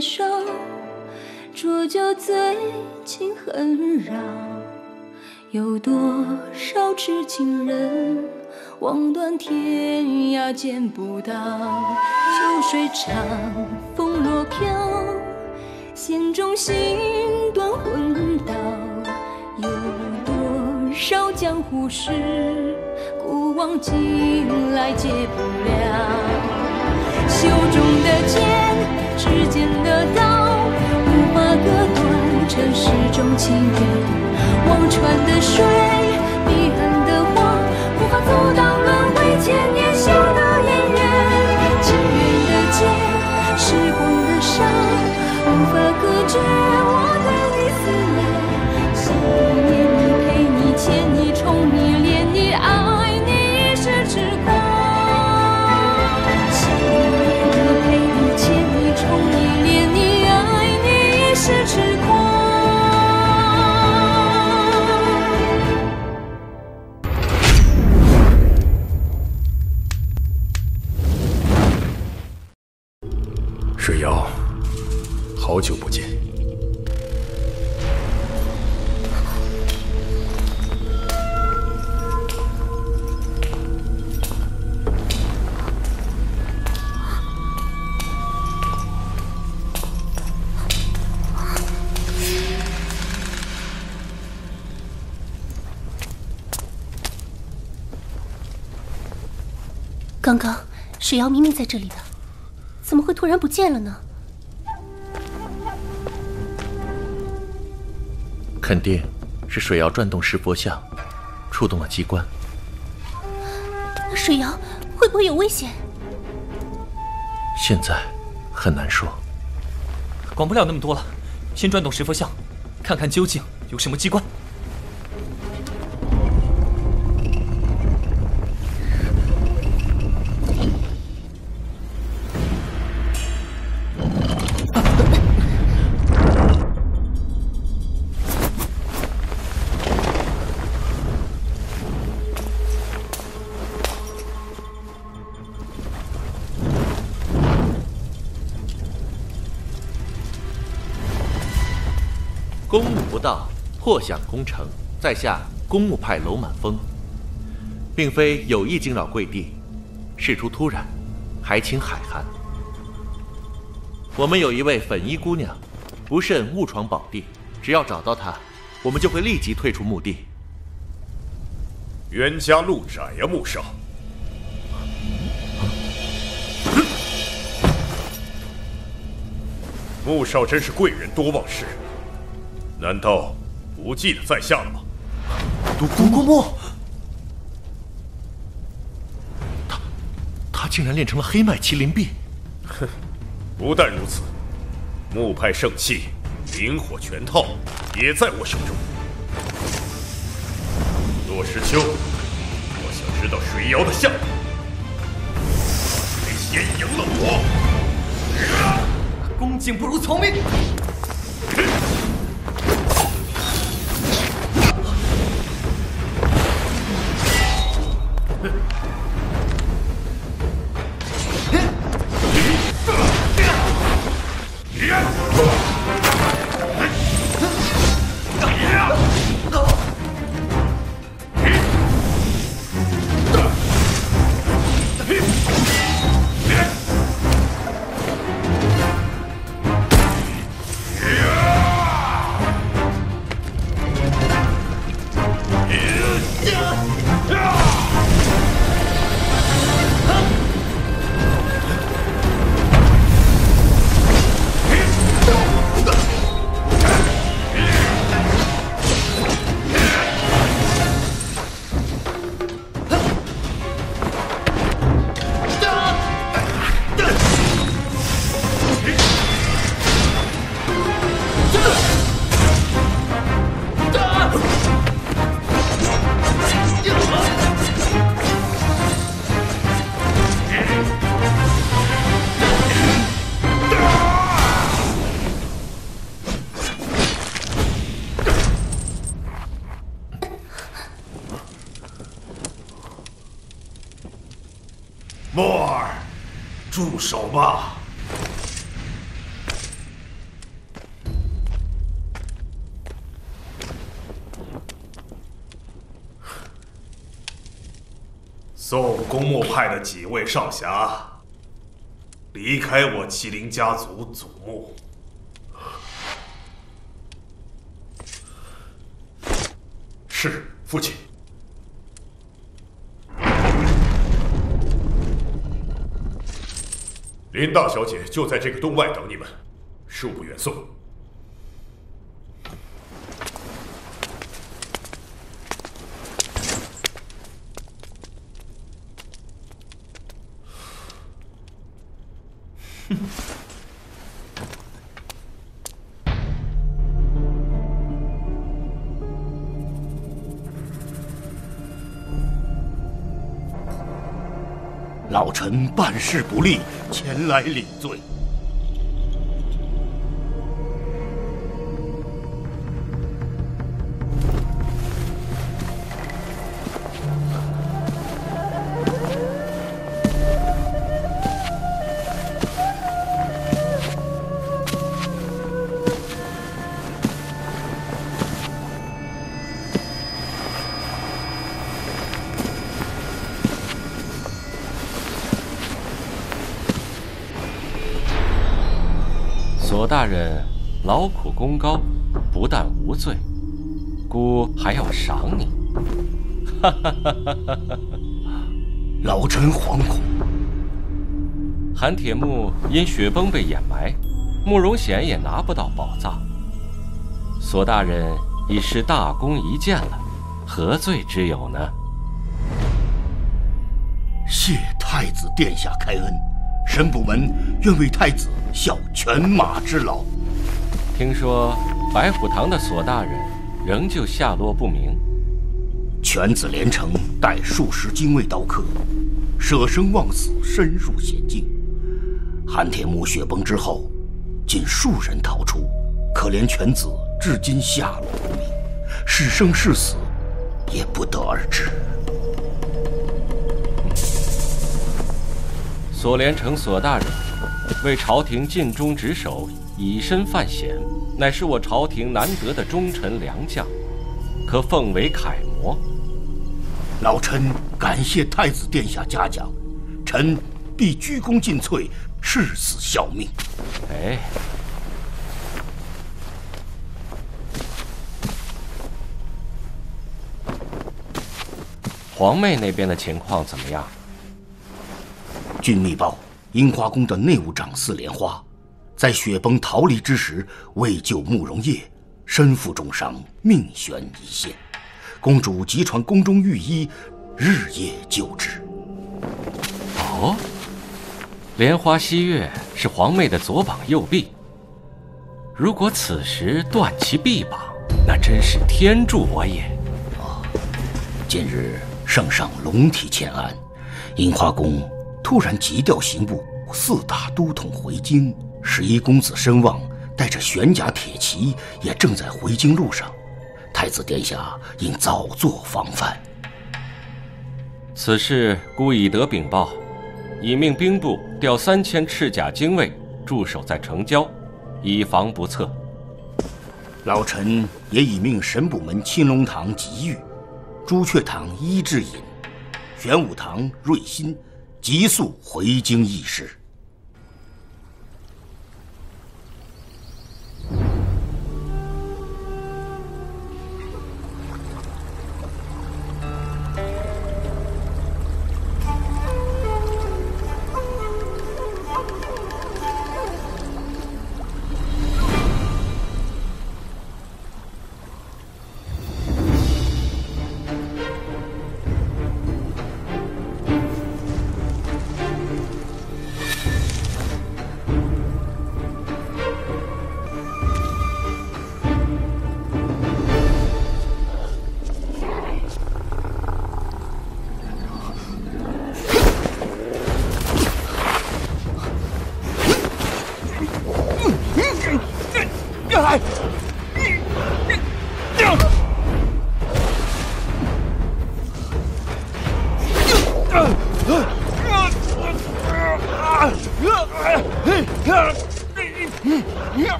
接受，浊酒醉情恨扰。有多少痴情人，望断天涯见不到。秋水长，风落飘，弦中心断魂刀。有多少江湖事，古往今来解不了。袖中的剑，指尖的刀，无法割断尘世中情缘。忘川的水，彼岸的花，无法阻挡轮回千年修的姻缘。情缘的劫，时光的伤，无法隔绝我对你思念。想念你，陪你，牵你，宠你，恋你，爱你，是痴狂。想念你，陪你，牵你，宠你，恋你，爱你，是痴狂。水瑶，好久不见。刚刚水瑶明明在这里的，怎么会突然不见了呢？肯定是水瑶转动石佛像，触动了机关。那水瑶会不会有危险？现在很难说。管不了那么多了，先转动石佛像，看看究竟有什么机关。公务不到，破响攻城，在下公务派楼满风，并非有意惊扰贵地，事出突然，还请海涵。我们有一位粉衣姑娘，不慎误闯宝地，只要找到她，我们就会立即退出墓地。冤家路窄呀，穆少。穆少真是贵人多忘事。难道不记得在下了吗？独孤墓，他竟然练成了黑脉麒麟臂。哼，不但如此，木派圣器灵火全套也在我手中。洛石秋，我想知道水瑶的下落。谁先赢了我？恭敬不如从命。墨儿，住手吧！送公墓派的几位少侠离开我麒麟家族祖墓。是，父亲。林大小姐就在这个洞外等你们，恕不远送。老臣办事不力，前来领罪。左大人劳苦功高，不但无罪，孤还要赏你。哈哈哈哈哈哈！老臣惶恐。韩铁木因雪崩被掩埋，慕容显也拿不到宝藏。左大人已是大功一件了，何罪之有呢？谢太子殿下开恩。神部门愿为太子效犬马之劳。听说白虎堂的左大人仍旧下落不明。犬子连城带数十精卫刀客，舍生忘死，深入险境。韩铁木雪崩之后，仅数人逃出。可怜犬子至今下落不明，是生是死，也不得而知。左连城左大人为朝廷尽忠职守，以身犯险，乃是我朝廷难得的忠臣良将，可奉为楷模。老臣感谢太子殿下嘉奖，臣必鞠躬尽瘁，誓死效命。哎，皇妹那边的情况怎么样？据密报，樱花宫的内务长司莲花，在雪崩逃离之时，为救慕容叶，身负重伤，命悬一线。公主急传宫中御医，日夜救治。哦，莲花西月是皇妹的左膀右臂，如果此时断其臂膀，那真是天助我也。近日圣上龙体欠安，樱花宫突然急调刑部4大都统回京，11公子身亡，带着玄甲铁骑也正在回京路上。太子殿下应早作防范。此事孤已得禀报，已命兵部调3000赤甲精卫驻守在城郊，以防不测。老臣也已命神部门青龙堂吉玉、朱雀堂伊志隐、玄武堂瑞心急速回京议事。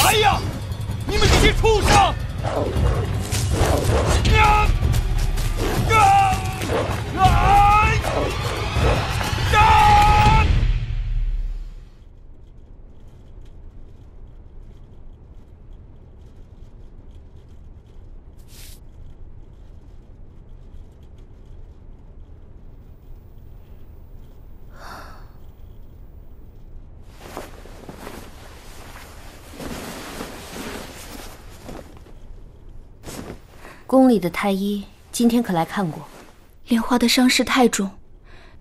来呀！你们这些畜生！宫里的太医今天可来看过。莲花的伤势太重，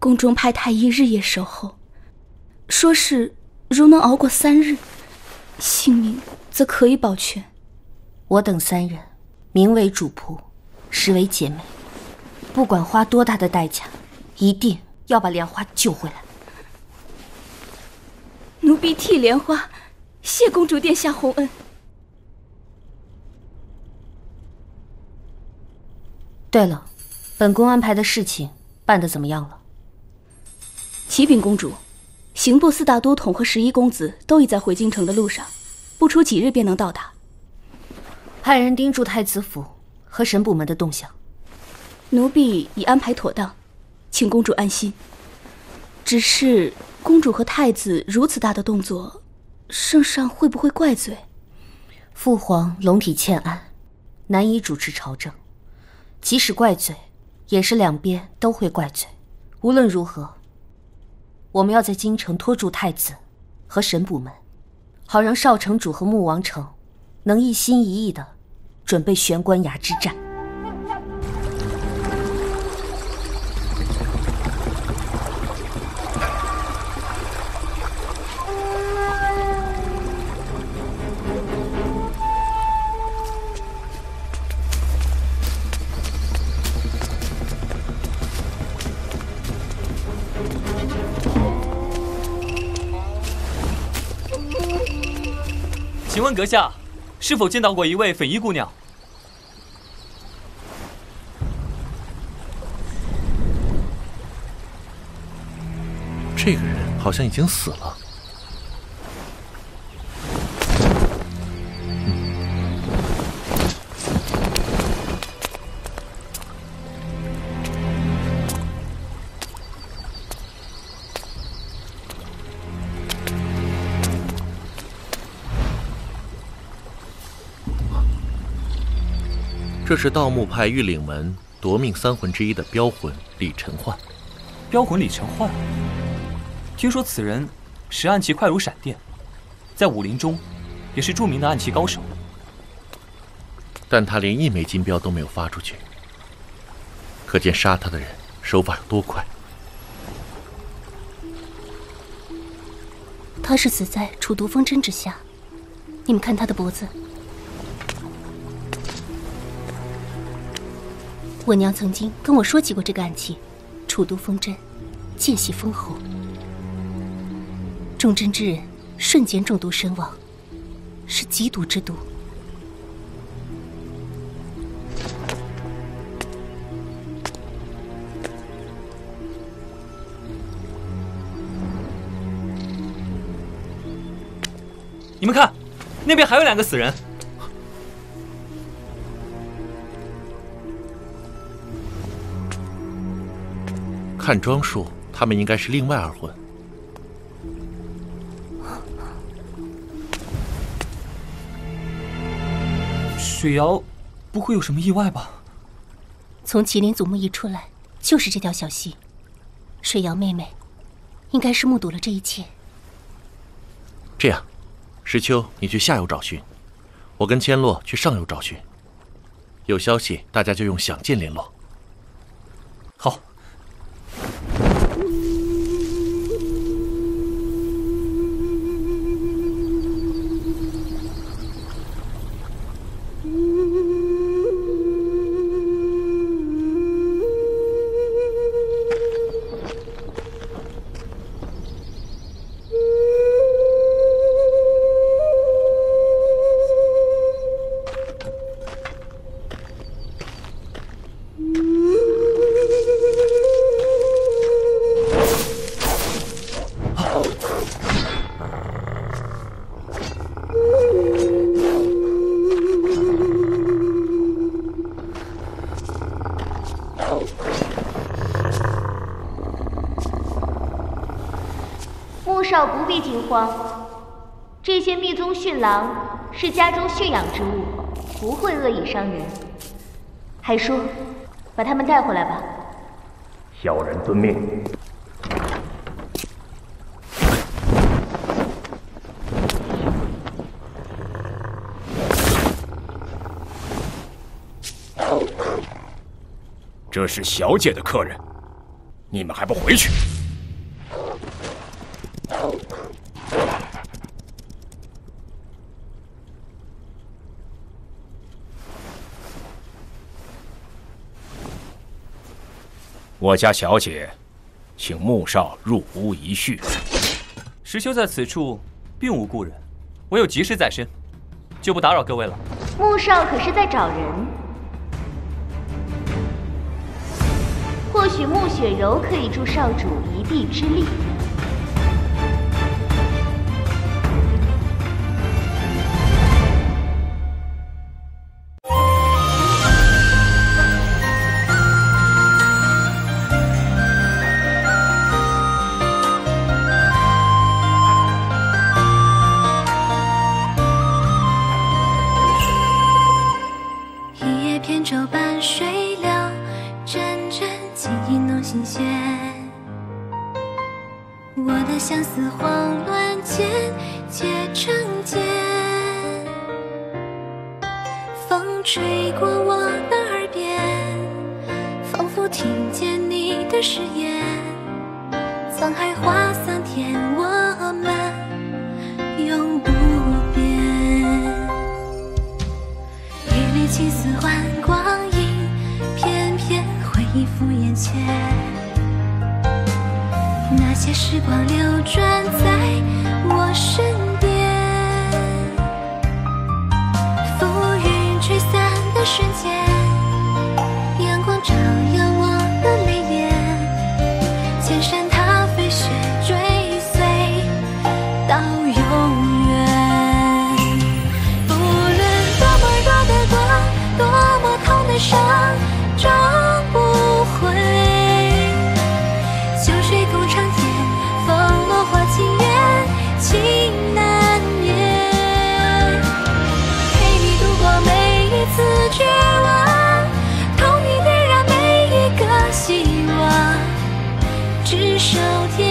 宫中派太医日夜守候，说是如能熬过3日，性命则可以保全。我等3人名为主仆，实为姐妹，不管花多大的代价，一定要把莲花救回来。奴婢替莲花谢公主殿下洪恩。对了，本宫安排的事情办得怎么样了？启禀公主，刑部4大都统和11公子都已在回京城的路上，不出几日便能到达。派人盯住太子府和神部门的动向。奴婢已安排妥当，请公主安心。只是公主和太子如此大的动作，圣上会不会怪罪？父皇龙体欠安，难以主持朝政，即使怪罪，也是两边都会怪罪。无论如何，我们要在京城拖住太子和神部门，好让少城主和穆王城能一心一意地准备玄关崖之战。请问阁下，是否见到过一位粉衣姑娘？这个人好像已经死了。这是盗墓派御领门夺命3魂之一的标魂李承焕。标魂李承焕，听说此人识暗器快如闪电，在武林中也是著名的暗器高手。但他连1枚金标都没有发出去，可见杀他的人手法有多快。他是死在楚毒风针之下，你们看他的脖子。我娘曾经跟我说起过这个暗器，楚毒风针，间隙丰厚，中针之人瞬间中毒身亡，是极毒之毒。你们看，那边还有2个死人。看装束，他们应该是另外2魂。水瑶不会有什么意外吧？从麒麟祖墓一出来，就是这条小溪。水瑶妹妹应该是目睹了这一切。这样，石秋，你去下游找寻，我跟千洛去上游找寻。有消息，大家就用响箭联络。好。少不必惊慌，这些密宗驯狼是家中驯养之物，不会恶意伤人。海叔，把他们带回来吧。小人遵命。这是小姐的客人，你们还不回去？我家小姐，请穆少入屋一叙。石修在此处并无故人，我有急事在身，就不打扰各位了。穆少可是在找人？或许穆雪柔可以助少主一臂之力。一叶扁舟伴水流，阵阵情意弄心弦。我的相思慌乱间，皆成茧。风吹过我的耳边，仿佛听见你的誓言。沧海化桑田，我们永不变。一缕情丝换光阴，偏偏回忆浮眼前。那些时光流转在我身边，浮云吹散的瞬间，阳光照耀我的泪眼，千山踏飞雪追随到永远。不论多么弱的光，多么痛的伤，终不悔。秋水共长天，风落花情缘，情难眠。陪你度过每一次绝望，同你点燃每一个希望，执手天。